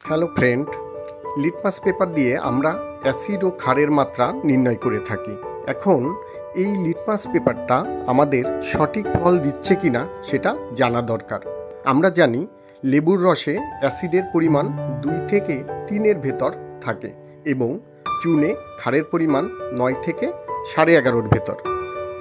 Hello friend, litmus paper দিয়ে আমরা acid ও ক্ষারের মাত্রা নির্ণয় করে থাকি। এখন এই লিটমাস পেপারটা আমাদের সঠিক ফল দিচ্ছে কিনা সেটা জানা দরকার। আমরা জানি লেবুর রসে অ্যাসিডের পরিমাণ 2 থেকে 3-এর ভেতর থাকে এবং চুনে ক্ষারের পরিমাণ 9 থেকে 11.5-এর ভেতর।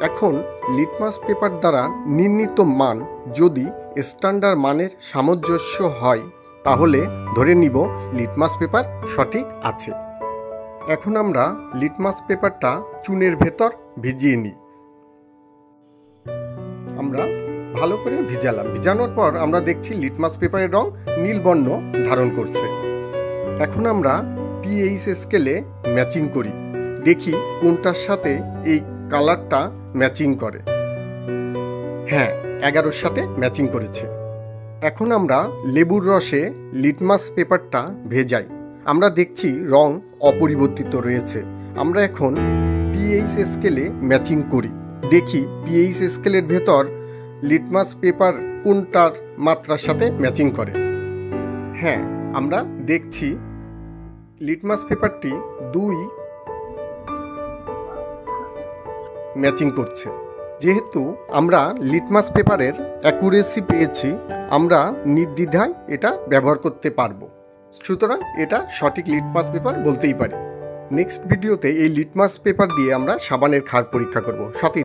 এখন লিটমাস পেপার দ্বারা নির্ণীত মান যদি স্ট্যান্ডার্ড মানের সামঞ্জস্য হয় তাহলে ধরে নিব লিটমাস পেপার সঠিক আছে। এখন আমরা লিটমাস পেপারটা চুনের ভেতর ভিজিয়ে নিই। আমরা ভালো করে ভিজালাম। ভিজানোর পর আমরা দেখছি লিটমাস পেপারের রং নীল বর্ণ ধারণ করছে। এখন আমরা পিএইচ স্কেলে ম্যাচিং করি, দেখি কোনটার সাথে এই কালারটা ম্যাচিং করে। হ্যাঁ, 11-র সাথে ম্যাচিং করেছে। এখন আমরা লেবুর রসে লিটমাস পেপারটা ভেজাই। আমরা দেখছি রং অপরিবর্তিত রয়েছে। আমরা এখন পিএইচ স্কেলে ম্যাচিং করি, দেখি পিএইচ স্কেলের ভেতর লিটমাস পেপার কোনটার মাত্রার সাথে ম্যাচিং করে। হ্যাঁ, আমরা দেখছি লিটমাস পেপারটি 2 ম্যাচিং করছে। যেহেতু আমরা লিটমাস পেপারের অ্যাকুরেসি পেয়েছি, আমরা নির্দ্বিধায় এটা ব্যবহার করতে পারবো। সুতরাং এটা সঠিক লিটমাস পেপার বলতেই পারি। নেক্সট ভিডিওতে এই লিটমাস পেপার দিয়ে আমরা সাবানের ক্ষার পরীক্ষা করব। সাথে